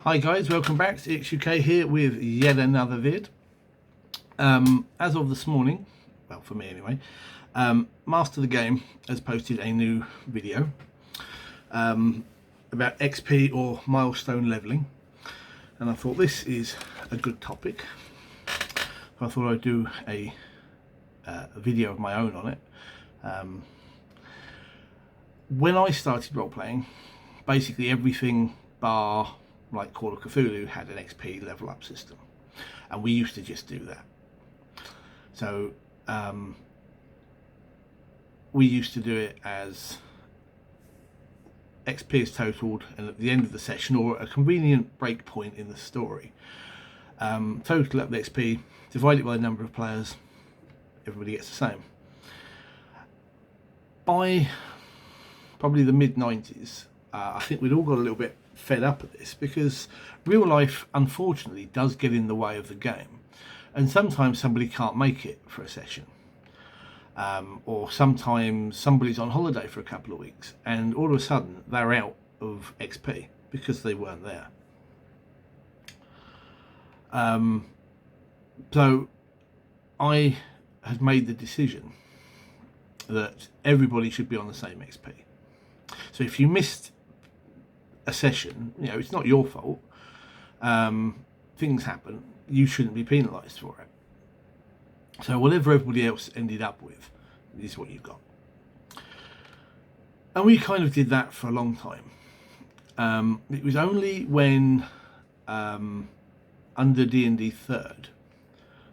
Hi guys, welcome back to XUK here with yet another vid. As of this morning, well for me anyway, Master the Game has posted a new video about XP or milestone leveling, and I thought this is a good topic. So I thought I'd do a video of my own on it. When I started role playing, basically everything bar like Call of Cthulhu had an XP level up system, and we used to just do that. So we used to do it as XP is totaled, and at the end of the session or a convenient break point in the story, total up the XP, divide it by the number of players, everybody gets the same. By probably the mid-90s, I think we'd all got a little bit fed up at this, because real life unfortunately does get in the way of the game, and sometimes somebody can't make it for a session, or sometimes somebody's on holiday for a couple of weeks and all of a sudden they're out of XP because they weren't there. So I had made the decision that everybody should be on the same XP. So if you missed a session, you know, it's not your fault. Things happen. You shouldn't be penalised for it. So whatever everybody else ended up with is what you got. And we kind of did that for a long time. It was only when under D&D 3rd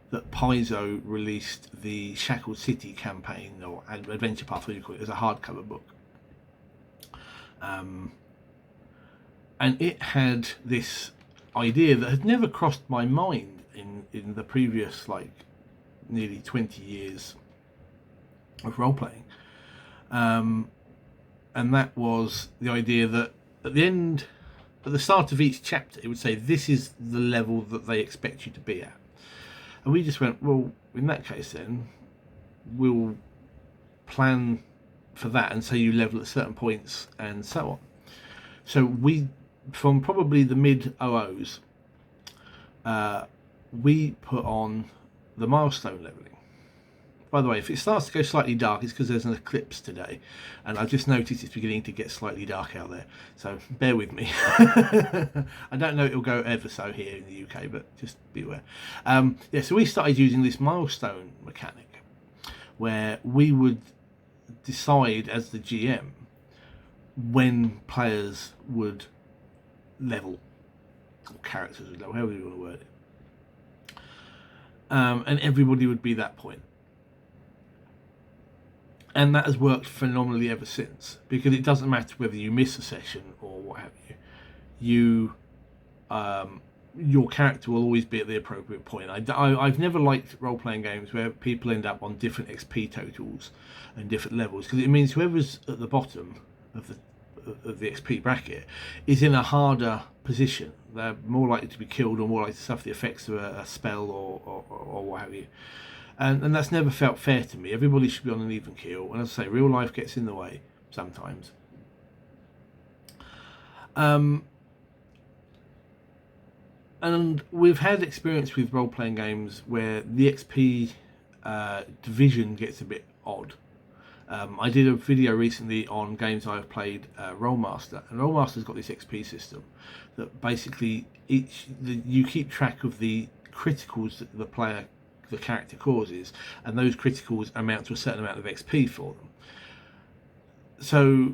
that Paizo released the Shackled City campaign, or Adventure Path, what you call it, as a hardcover book. And it had this idea that had never crossed my mind in the previous nearly 20 years of role playing, and that was the idea that at the start of each chapter, it would say this is the level that they expect you to be at. And we just went, well, in that case then we'll plan for that and say you level at certain points and so on. So we, from probably the mid 00s, we put on the milestone leveling. By the way, if it starts to go slightly dark, it's because there's an eclipse today, and I've just noticed it's beginning to get slightly dark out there, so bear with me. I don't know, it'll go ever so here in the UK, but just be aware. Yeah, so we started using this milestone mechanic where we would decide as the GM when players would level, or characters would level, however you want to word it, and everybody would be that point. And that has worked phenomenally ever since, because it doesn't matter whether you miss a session or what have you, your character will always be at the appropriate point. I've never liked role-playing games where people end up on different XP totals and different levels, because it means whoever's at the bottom of the XP bracket is in a harder position. They're more likely to be killed or more likely to suffer the effects of a spell or what have you. And that's never felt fair to me. Everybody should be on an even keel. And as I say, real life gets in the way sometimes. And we've had experience with role-playing games where the XP division gets a bit odd. I did a video recently on games I've played, Rolemaster, and Rolemaster's got this XP system that basically you keep track of the criticals that the character causes, and those criticals amount to a certain amount of XP for them. So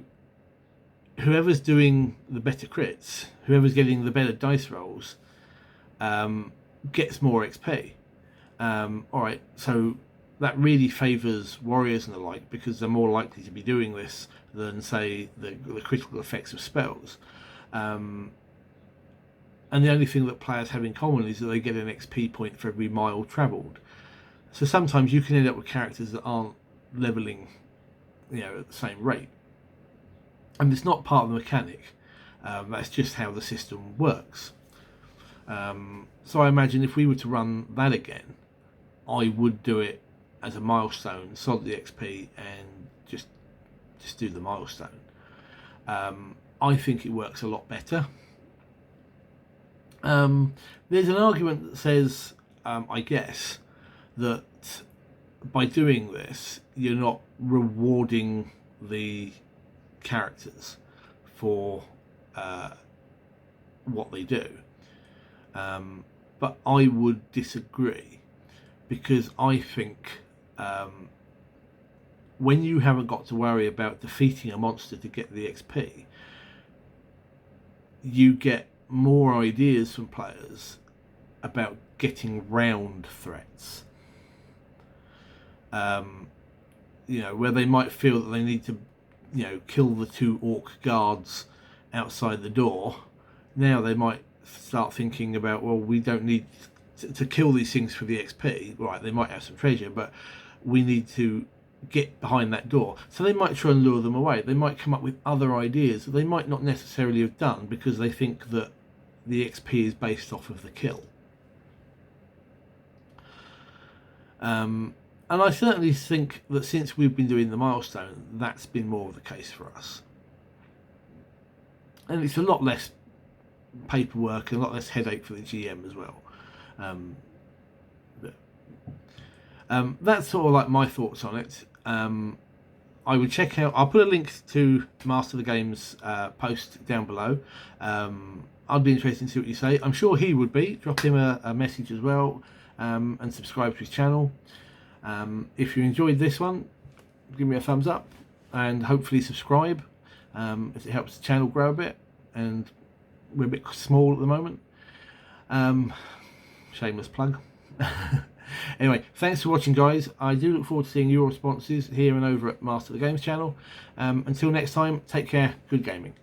whoever's doing the better crits, whoever's getting the better dice rolls, gets more XP. Alright, so that really favours warriors and the like, because they're more likely to be doing this than, say, the critical effects of spells. And the only thing that players have in common is that they get an XP point for every mile travelled. So sometimes you can end up with characters that aren't levelling, at the same rate. And it's not part of the mechanic. That's just how the system works. So I imagine if we were to run that again, I would do it as a milestone, solid the XP, and just do the milestone. I think it works a lot better. There's an argument that says, I guess, that by doing this, you're not rewarding the characters for what they do. But I would disagree, because I think when you haven't got to worry about defeating a monster to get the XP, you get more ideas from players about getting round threats. Where they might feel that they need to, kill the 2 orc guards outside the door. Now they might start thinking about, well, we don't need to kill these things for the XP. Right, they might have some treasure, but we need to get behind that door. So they might try and lure them away. They might come up with other ideas that they might not necessarily have done, because they think that the XP is based off of the kill. And I certainly think that since we've been doing the milestone, that's been more of the case for us. And it's a lot less paperwork and a lot less headache for the GM as well. That's sort of like my thoughts on it. I would check out, I'll put a link to Master the Game's post down below. I'd be interested to see what you say. I'm sure he would be. Drop him a message as well, and subscribe to his channel. If you enjoyed this one, give me a thumbs up and hopefully subscribe, as it helps the channel grow a bit, and we're a bit small at the moment. Shameless plug. Anyway, thanks for watching, guys. I do look forward to seeing your responses here and over at Master the Games channel. Until next time, take care, good gaming.